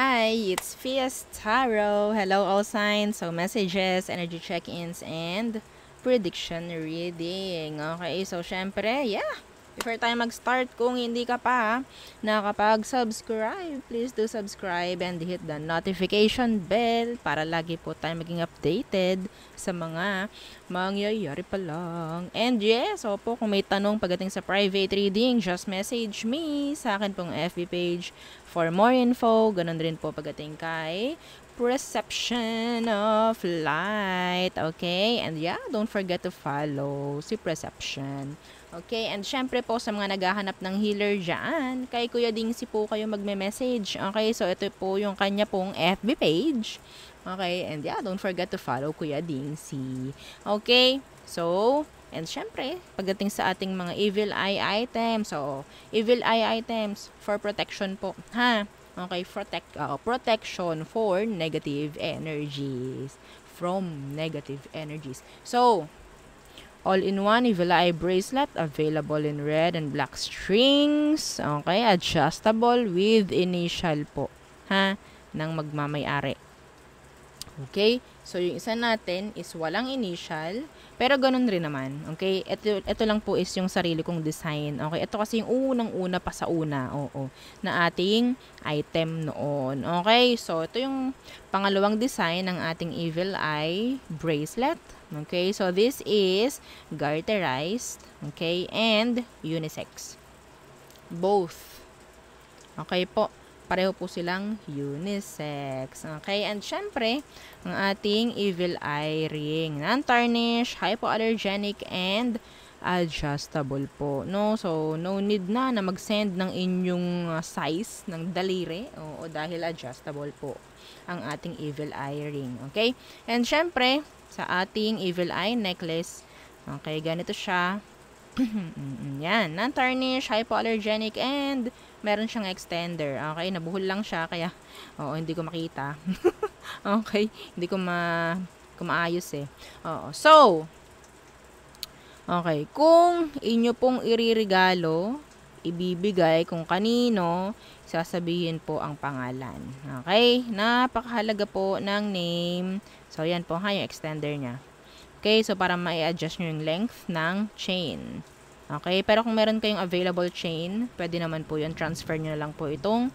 Hi, it's Fias Tarot. Hello all signs, so messages, energy check-ins, and prediction reading. Okay, so syempre, before tayo mag-start, kung hindi ka pa nakapag-subscribe, please do subscribe and hit the notification bell para lagi po tayo maging updated sa mga mangyayari pa lang. And yes, opo, kung may tanong pagdating sa private reading, just message me sa akin pong FB page for more info. Ganun rin po pagdating kay Perception of Light. Okay? And don't forget to follow si Perception. Okay? And syempre po sa mga naghahanap ng healer dyan, kay Kuya Dingsi po kayo magme-message. Okay? So ito po yung kanya pong FB page. Okay? And don't forget to follow Kuya Dingsi. Okay? So, and syempre, pagdating sa ating mga evil eye items, so, evil eye items for protection po, ha? Okay, protection for negative energies, from negative energies. So, all-in-one evil eye bracelet, available in red and black strings, okay, adjustable with initial po, ha, ng magmamay-ari. Okay? So, yung isa natin is walang initial, pero ganun rin naman. Okay? Ito lang po is yung sarili kong design. Okay? Ito kasi yung unang-una pa sa una. Oo. Na ating item noon. Okay? So, ito yung pangalawang design ng ating Evil Eye bracelet. Okay? So, this is garterized. Okay? And unisex. Both. Okay po. Pareho po silang unisex. Okay? And syempre, ang ating Evil Eye ring. Non-tarnish, hypoallergenic, and adjustable po. No? So, no need na mag-send ng inyong size ng daliri. O dahil adjustable po ang ating Evil Eye ring. Okay? And syempre, sa ating Evil Eye necklace, okay, ganito siya. Yan, non-tarnish, hypoallergenic, and meron siyang extender. Okay, nabuhol lang siya, kaya, hindi ko makita. Okay, hindi ko maayos eh. So, okay, kung inyo pong iririgalo, ibibigay kung kanino, sasabihin po ang pangalan. Okay, napakahalaga po ng name. So, yan po yung extender niya. Okay, so para ma-adjust nyo yung length ng chain. Okay, pero kung meron kayong available chain, pwede naman po yun. Transfer nyo lang po itong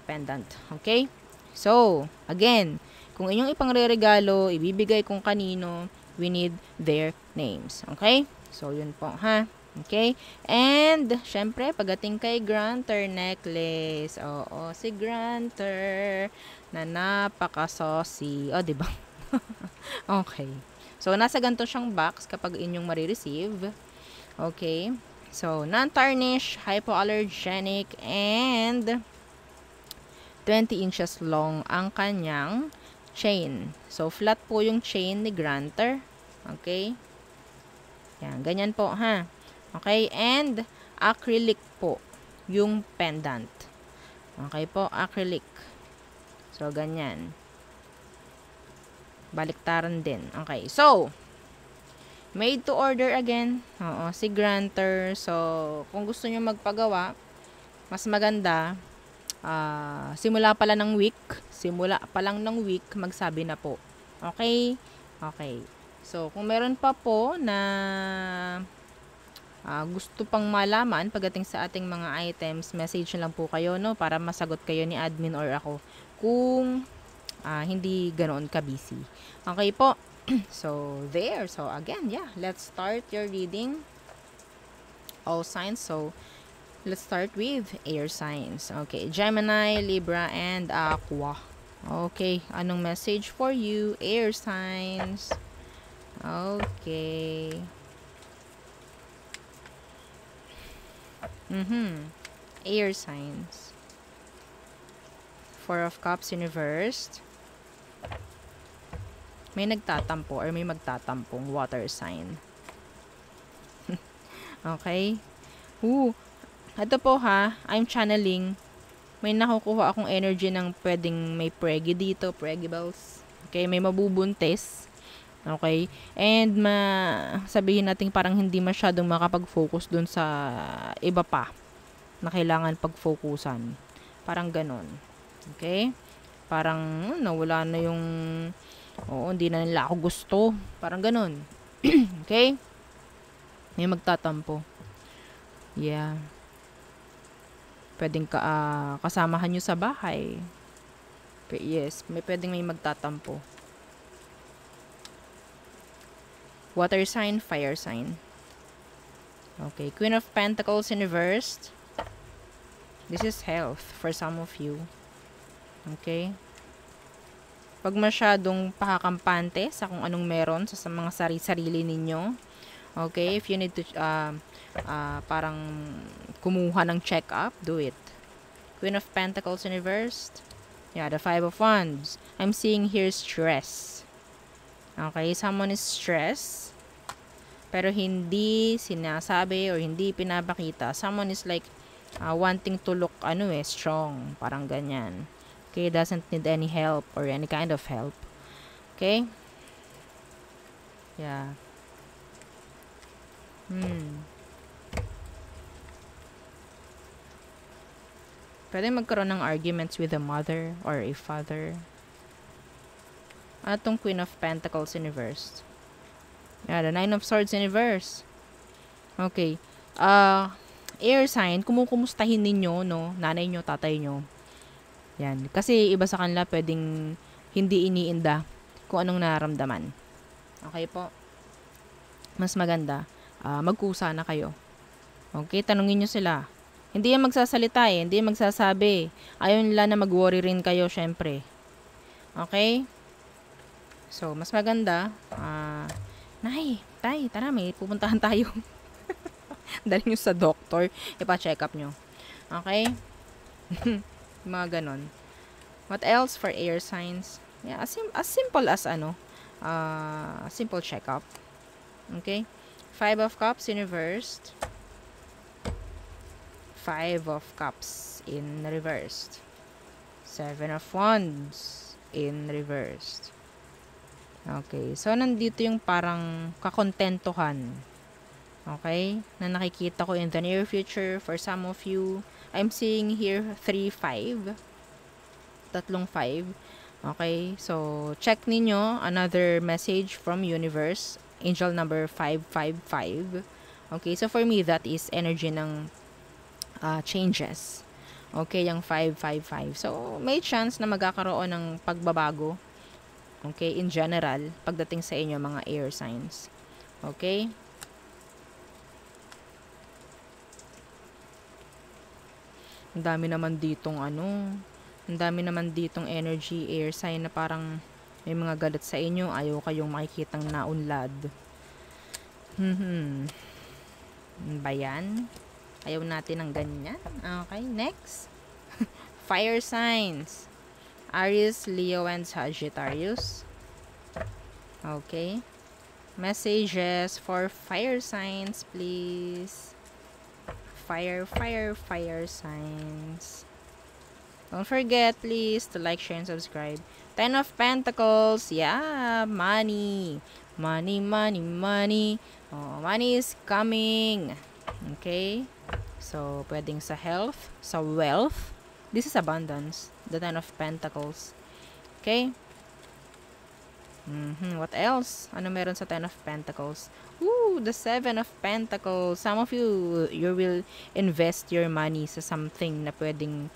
pendant. Okay? So, again, kung inyong ipangre-regalo, ibibigay kung kanino, we need their names. Okay? So, yun po, ha? Okay? And, syempre, pagdating kay Granter necklace. Oo, si Granter na napaka-saucy. Diba? Okay. So, nasa ganito siyang box kapag inyong marireceive. Okay. So, non-tarnish, hypoallergenic, and 20 inches long ang kanyang chain. So, flat po yung chain ni Granter. Okay. Yan, ganyan po, ha. Okay, and acrylic po yung pendant. Okay po, acrylic. So, ganyan. Baliktaran din. Okay, so, made to order again. Si Granter. So, kung gusto nyo magpagawa, mas maganda, simula pa lang ng week, magsabi na po. Okay? Okay. So, kung meron pa po na gusto pang malaman pagdating sa ating mga items, message lang po kayo, no? Para masagot kayo ni admin or ako kung hindi ganoon ka-busy. Okay po. So, there. So, again, let's start your reading. All signs. So, let's start with air signs. Okay, Gemini, Libra, and Aqua. Okay, anong message for you, air signs? Okay. Air signs. Four of Cups, Universe. May nagtatampo or may magtatampong water sign. Okay? Ito po ha, I'm channeling. May nakukuha akong energy ng pwedeng may preggy dito, preggibles. Okay, may mabubuntis. Okay? And sabihin natin parang hindi masyadong makapag-focus dun sa iba pa na kailangan pag-focusan. Parang ganon. Okay? Parang nawala na yung hindi na nila ako gusto. Parang ganun. Okay? May magtatampo. Yeah. Pwedeng kasamahan nyo sa bahay. Yes, may magtatampo. Water sign, fire sign. Okay, Queen of Pentacles in reversed. This is health for some of you. Okay? Pag masyadong pakakampante sa kung anong meron sa mga sarili ninyo. Okay, if you need to parang kumuha ng check-up, do it. Queen of Pentacles in reversed. Yeah, the Five of Wands. I'm seeing here stress. Okay, someone is stressed. Pero hindi sinasabi or hindi pinapakita. Someone is like wanting to look strong. Parang ganyan. Okay, doesn't need any help or any kind of help. Okay? Yeah. Pwede magkaroon ng arguments with a mother or a father. Ano tong Queen of Pentacles in reverse? Yeah, the Nine of Swords in reverse. Okay. Air sign, kumukumustahin ninyo, no? Nanay nyo, tatay nyo. Yan. Kasi iba sa kanila pwedeng hindi iniinda kung anong nararamdaman. Okay po? Mas maganda, magkusa na kayo. Okay? Tanungin nyo sila. Hindi yan magsasalita hindi yan magsasabi. Ayaw nila na mag-worry rin kayo, syempre. Okay? So, mas maganda, Nay, tay, tara, may pupuntahan tayo. Dali nyo sa doctor, ipa-check up nyo. Okay? Mga ganon. What else for air signs? Yeah, as simple as simple check-up. Okay? Five of Cups in reversed. Five of Cups in reversed. Seven of Wands in reversed. Okay, so nandito yung parang kakontentuhan. Okay? Na nakikita ko in the near future for some of you. I'm seeing here 3-5. Tatlong 5. Okay, so check ninyo another message from universe. Angel number 555. Okay, so for me that is energy ng changes. Okay, yung 555. So may chance na magkakaroon ng pagbabago. Okay, in general, pagdating sa inyo mga air signs. Okay? Ang dami naman ditong energy air sign na parang may mga galit sa inyo, ayaw kayong makikitang naunlad. Ba yan? Ayaw natin ng ganyan. Okay, next. Fire signs. Aries, Leo, and Sagittarius. Okay. Messages for fire signs, please. Fire signs. Don't forget, please, to like, share, and subscribe. Ten of Pentacles. Yeah, money. Money. Oh, money is coming. Okay. So, pwedeng sa health, sa wealth. This is abundance. The Ten of Pentacles. Okay? What else? Ano meron sa Ten of Pentacles? Ooh, the Seven of Pentacles. Some of you will invest your money sa something na pwedeng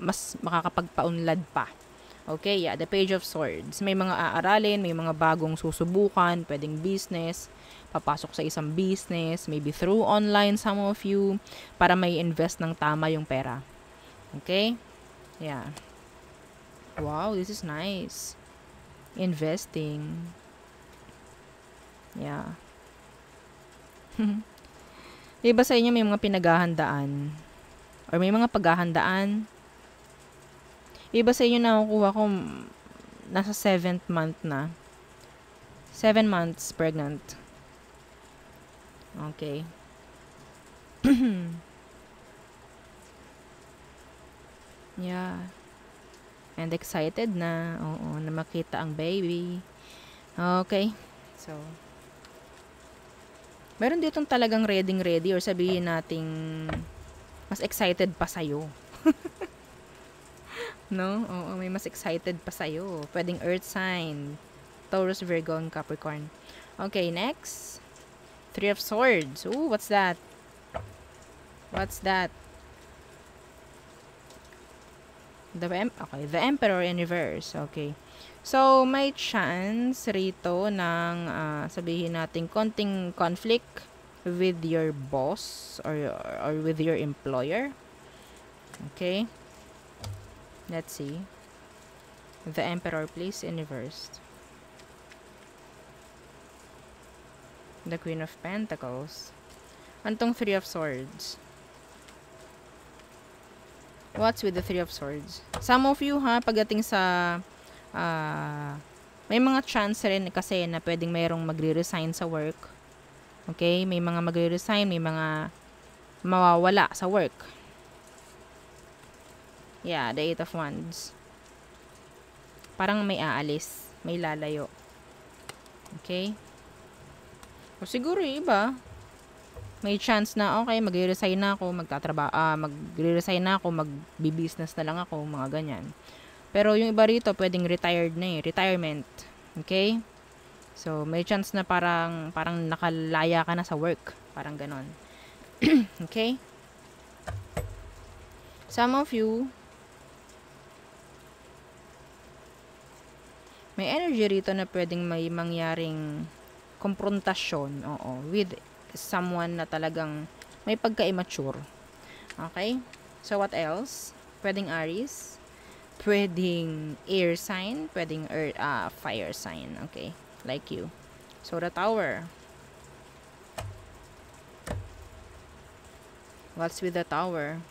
mas makakapagpaunlad pa. Okay, yeah, the Page of Swords. May mga aaralin, may mga bagong susubukan, pwedeng business, papasok sa isang business, maybe through online, some of you, para may invest ng tama yung pera. Okay? Yeah. Wow, this is nice. Investing. Yeah. Iba sa inyo may mga pinaghahandaan or may mga paghahandaan. Iba sa inyo nakukuha ko nasa 7th month na. 7 months pregnant. Okay. Yeah. And excited na. Oo, na makita ang baby. Okay. So, meron ditong talagang ready or sabihin nating mas excited pa sa'yo. No? Oo, may mas excited pa sa'yo. Pwedeng earth sign. Taurus, Virgo, and Capricorn. Okay, next. Three of Swords. Ooh, what's that? What's that? Okay, the Emperor in reverse. Okay. So, may chance rito ng sabihin natin konting conflict with your boss or with your employer. Okay. Let's see. The Emperor, please, in reverse. The Queen of Pentacles. Antong Three of Swords? What's with the Three of Swords? Some of you, pagdating sa may mga chance rin kasi na pwedeng mayroong magre-resign sa work. Okay? May mga magre-resign, may mga mawawala sa work. Yeah, the Eight of Wands. Parang may aalis, may lalayo. Okay? O siguro yung iba, may chance na, okay, magre-resign na ako, magre-resign na ako, mag-business na lang ako, mga ganyan. Pero yung iba rito, pwedeng retired na retirement. Okay? So, may chance na parang nakalaya ka na sa work. Parang ganon. Okay? Some of you, may energy rito na pwedeng may mangyaring komprontasyon, with someone na talagang may pagka-immature. Okay? So, what else? Pwedeng Aries. Pwedeng air sign. Pwedeng fire sign. Okay? Like you. So, the Tower. What's with the Tower?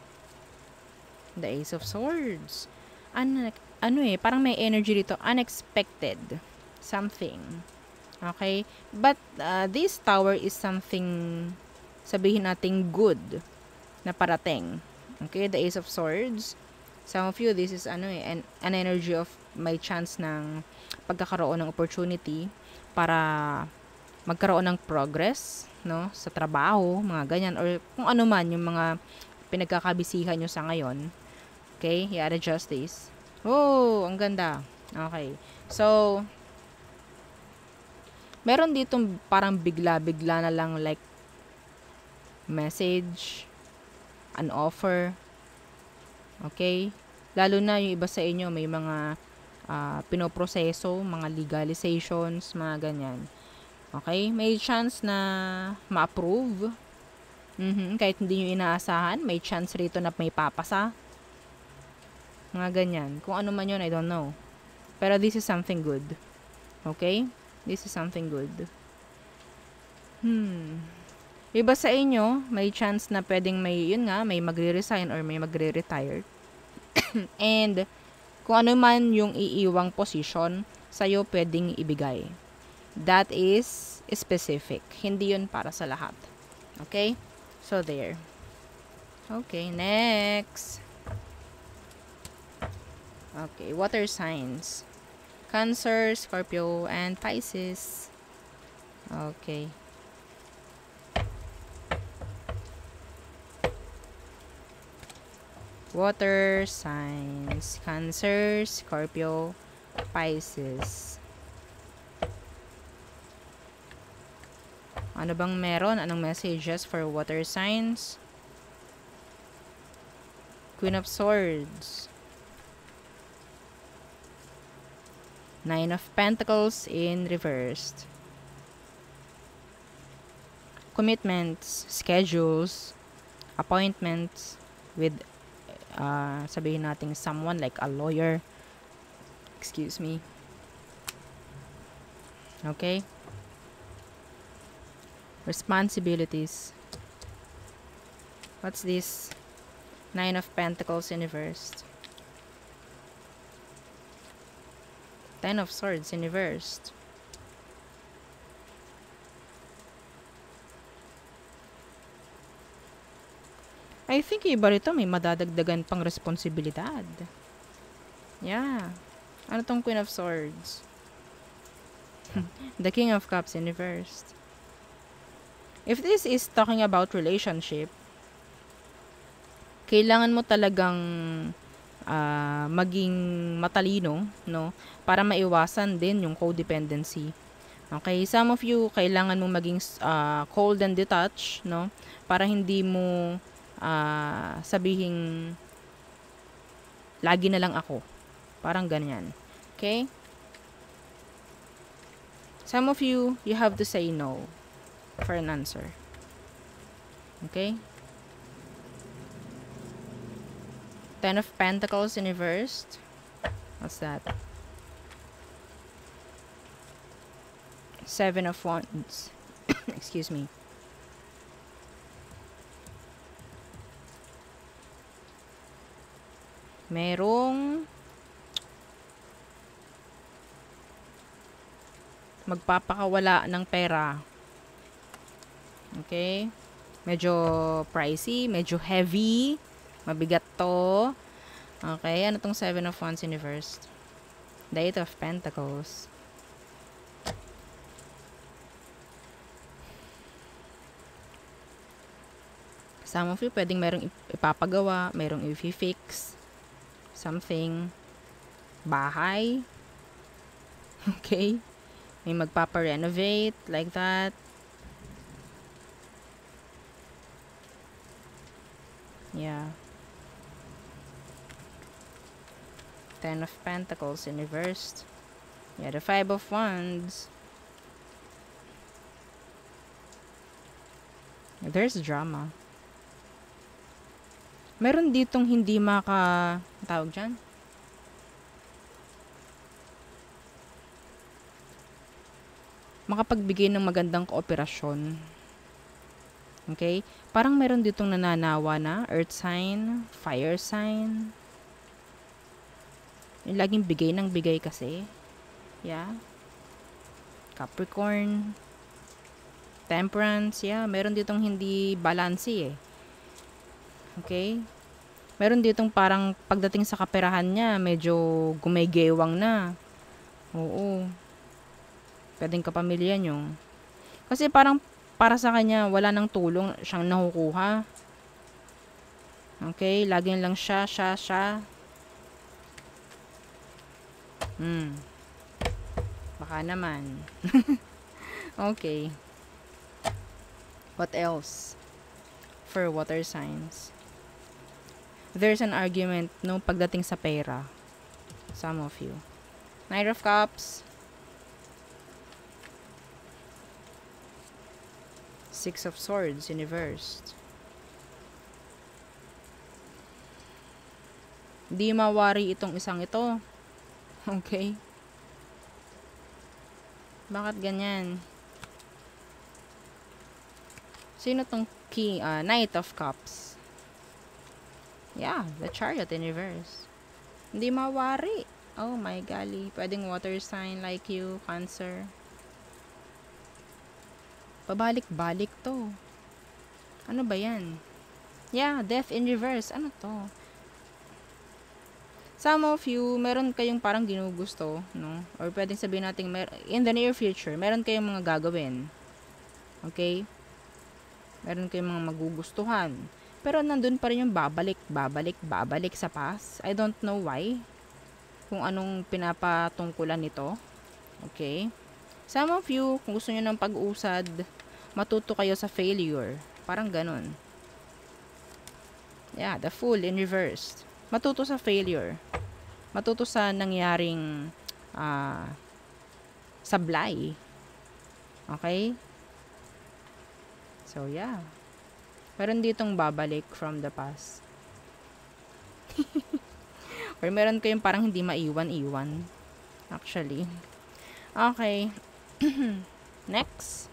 The Ace of Swords. Parang may energy dito. Unexpected. Something. Okay? But, this Tower is something, sabihin natin, good na parating. Okay? The Ace of Swords. Some of you, this is, an energy of may chance ng pagkakaroon ng opportunity para magkaroon ng progress, no? Sa trabaho, mga ganyan. Or kung ano man, yung mga pinagkakabisihan nyo sa ngayon. Okay? Yeah, the Justice. Oh, ang ganda. Okay. So, meron ditong parang bigla-bigla na lang like message, an offer. Okay? Lalo na yung iba sa inyo may mga pinoproseso, mga legalizations, mga ganyan. Okay? May chance na ma-approve. Kahit hindi nyo inaasahan, may chance rito na may papasa. Mga ganyan. Kung ano man yun, I don't know. Pero this is something good. Okay? This is something good. Iba sa inyo, may chance na pwedeng may magre-resign or may magre-retire. And, kung ano man yung iiwang position, sa'yo pwedeng ibigay. That is specific. Hindi yun para sa lahat. Okay? So, there. Okay, next. Okay, water signs. Cancer, Scorpio, and Pisces. Okay. Water signs. Cancer, Scorpio, Pisces. Ano bang meron? Anong messages for water signs? Queen of Swords. Nine of Pentacles in reversed. Commitments, schedules, appointments with sabihin natin someone like a lawyer. Excuse me. Okay? Responsibilities. What's this? Nine of Pentacles in reversed. Ten of Swords in reversed. I think iba rito may madadagdagan pang responsibilidad. Yeah. Ano tong Queen of Swords? The King of Cups in reversed. If this is talking about relationship, kailangan mo talagang maging matalino, no? Para maiwasan din yung codependency. Okay, some of you kailangan mo maging cold and detached, no? Para hindi mo sabihing lagi na lang ako. Parang ganyan. Okay? Some of you have to say no for an answer. Okay? Ten of Pentacles in reversed. What's that? Seven of Wands. Excuse me. Merong magpapakawala ng pera. Okay? Medyo pricey, medyo heavy, mabigat to. Okay, ano tong Seven of Wands in reversed? The Eight of Pentacles. Some of you pwedeng merong ipapagawa, merong i-fix, something, bahay. Okay? May magpapa-renovate, like that. Yeah. Ten of Pentacles in reversed. Yeah, the Five of Wands. There's drama. Meron ditong hindi tawag dyan? Makapagbigay ng magandang kooperasyon. Okay? Parang meron ditong nananawa na earth sign, fire sign. Yung laging bigay ng bigay kasi. Yeah. Capricorn. Temperance. Yeah, meron ditong hindi balanse eh. Okay? Meron ditong parang pagdating sa kaperahan niya, medyo gumegewang na. Oo. Pwedeng kapamilya nyo. Kasi parang para sa kanya, wala nang tulong siyang nakukuha. Okay? Laging lang siya. Baka naman. Okay. What else? For water signs. There's an argument, no, pagdating sa pera. Some of you. Knight of Cups. Six of Swords in reversed. Di mawari itong isang ito. Okay. Bakit ganyan? Sino tong Knight of Cups? Yeah, the Chariot in reverse. Hindi mawari. Oh my golly. Pwedeng water sign like you, Cancer. Pabalik-balik to. Ano ba yan? Yeah, Death in reverse. Ano to? Some of you, meron kayong parang ginugusto, no? Or pwedeng sabihin natin, in the near future, meron kayong mga gagawin. Okay? Meron kayong mga magugustuhan. Pero nandun pa rin yung babalik sa past. I don't know why. Kung anong pinapatungkulan nito. Okay? Some of you, kung gusto nyo ng pag-usad, matuto kayo sa failure. Parang ganun. Yeah, the Fool in reverse. Matuto sa failure. Matuto sa nangyaring sablay. Okay? So, yeah. Meron ditong babalik from the past. Or meron kayong parang hindi maiwan-iwan. Actually. Okay. Next.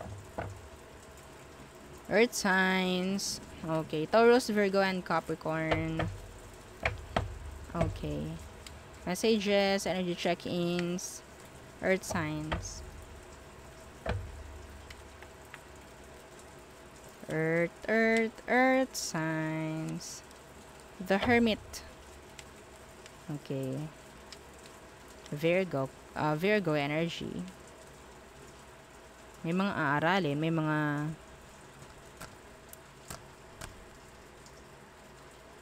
Earth signs. Okay. Taurus, Virgo, and Capricorn. Okay. Messages, energy check-ins, earth signs. Earth signs. The Hermit. Okay. Virgo energy. May mga aaralin,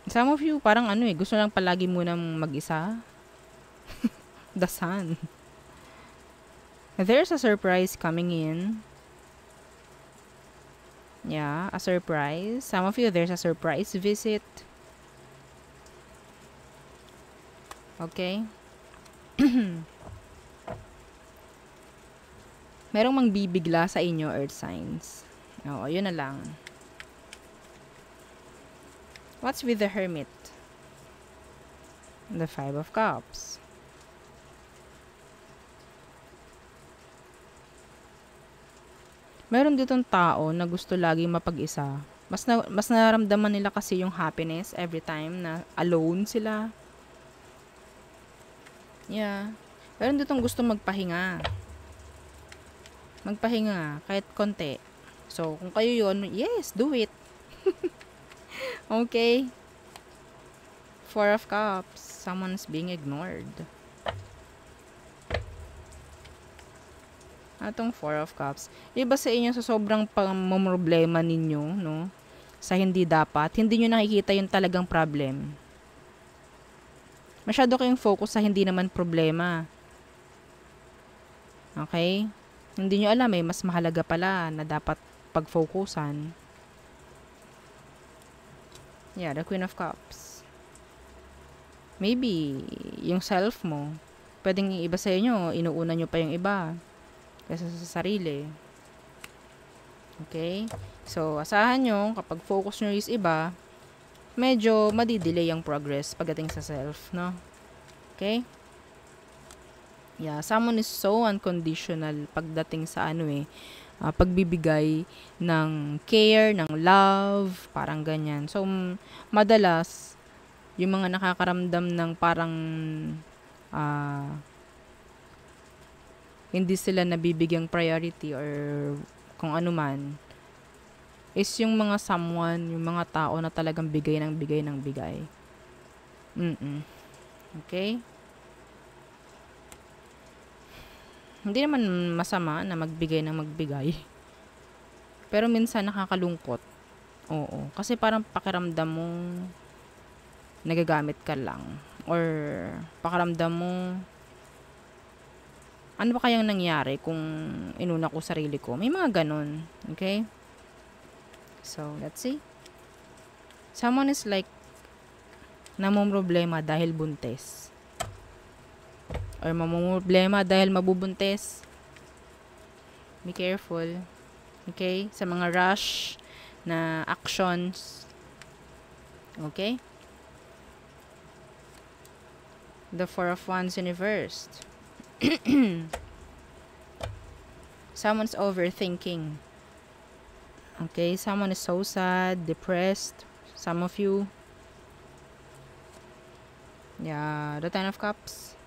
Some of you, parang ano gusto lang palagi munang mag-isa. The Sun. There's a surprise coming in. Yeah, a surprise. Some of you, there's a surprise visit. Okay? Merong mangbibigla sa inyo, Earth signs. Oo, yun na lang. What's with the Hermit? The Five of Cups. Meron ditong tao na gusto laging mapag-isa. Mas naramdaman nila kasi yung happiness every time na alone sila. Yeah. Meron ditong gusto magpahinga. Magpahinga kahit konti. So, kung kayo yun, yes, do it. Okay. Four of Cups. Someone's being ignored. Atong Four of Cups. Iba sa inyo sa sobrang pamomroblema ninyo, no? Sa hindi dapat, hindi nyo nakikita yung talagang problem. Masyado kayong focus sa hindi naman problema. Okay? Hindi nyo alam mas mahalaga pala na dapat pag-focusan. Yeah, the Queen of Cups. Maybe, yung self mo, pwedeng iba sa inyo, inuuna nyo pa yung iba kaysa sa sarili. Okay? So, asahan nyo, kapag focus nyo is iba, medyo madidelay ang progress pagdating sa self, no? Okay? Yeah, someone is so unconditional pagdating sa pagbibigay ng care, ng love, parang ganyan. So, madalas, yung mga nakakaramdam ng parang hindi sila nabibigyang priority or kung ano man, is yung mga someone, yung mga tao na talagang bigay ng bigay. Okay? Hindi naman masama na magbigay ng magbigay. Pero minsan nakakalungkot. Oo. Kasi parang pakiramdam mo nagagamit ka lang. Or pakiramdam mo ano ba kayang nangyari kung inuna ko sarili ko? May mga ganun. Okay? So, let's see. Someone is like namomroblema dahil buntis. Or mamomroblema dahil mabubuntis. Be careful. Okay? Sa mga rush na actions. Okay? The Four of Wands in reversed. Someone's overthinking. Okay? Someone is so sad, depressed. Some of you. Yeah, the Ten of Cups.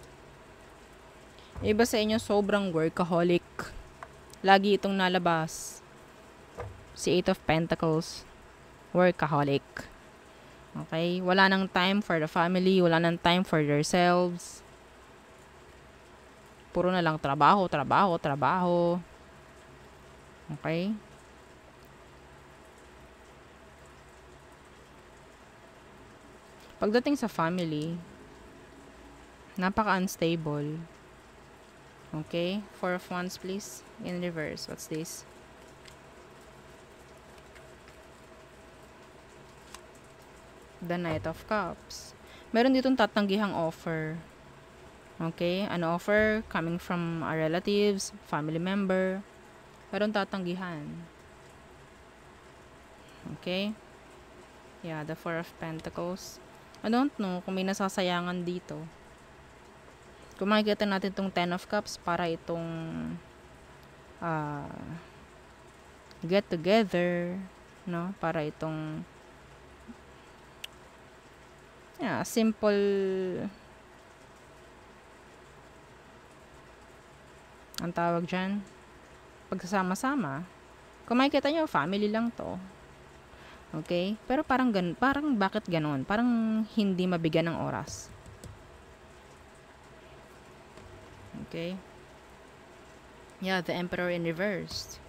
Iba sa inyo sobrang workaholic. Lagi itong nalabas. Si Eight of Pentacles. Workaholic. Okay? Wala nang time for the family. Wala nang time for yourselves. Puro na lang trabaho. Okay? Pagdating sa family, napaka-unstable. Okay? Four of Wands, please. In reverse. What's this? The Knight of Cups. Meron ditong tatanggihang offer. Okay? An offer coming from our relatives, family member. Meron tatanggihan. Okay? Yeah, the Four of Pentacles. I don't know kung may nasasayangan dito. Kung makikita natin itong Ten of Cups, para itong get together, no? Para itong simple ang tawag dyan, pagsasama-sama. Kung makikita nyo, family lang to. Okay? Pero parang bakit ganon? Parang hindi mabigyan ng oras. Okay? Yeah, the Emperor in reverse.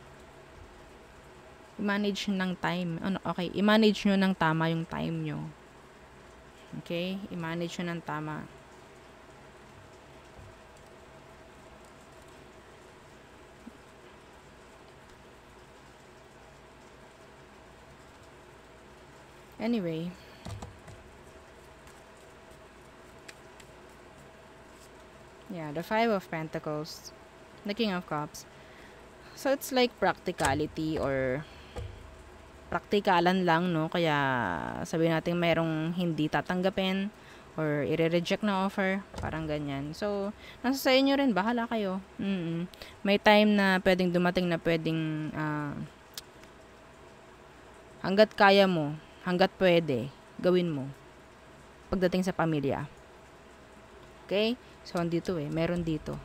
I-manage ng time. Okay, i-manage nyo ng tama yung time nyo. Okay? I-manage nyo ng tama. Anyway. Yeah, the Five of Pentacles. The King of Cups. So, it's like practicality or praktikalan lang, no? Kaya, sabihin natin mayroong hindi tatanggapin or i-reject na offer. Parang ganyan. So, nasa sa inyo rin. Bahala kayo. May time na pwedeng dumating na pwedeng hanggat kaya mo, hanggat pwede, gawin mo. Pagdating sa pamilya. Okay? So, andito meron dito.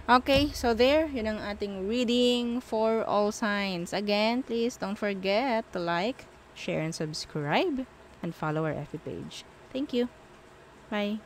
Okay, so there, yun ang ating reading for all signs. Again, please don't forget to like, share, and subscribe, and follow our FB page. Thank you. Bye.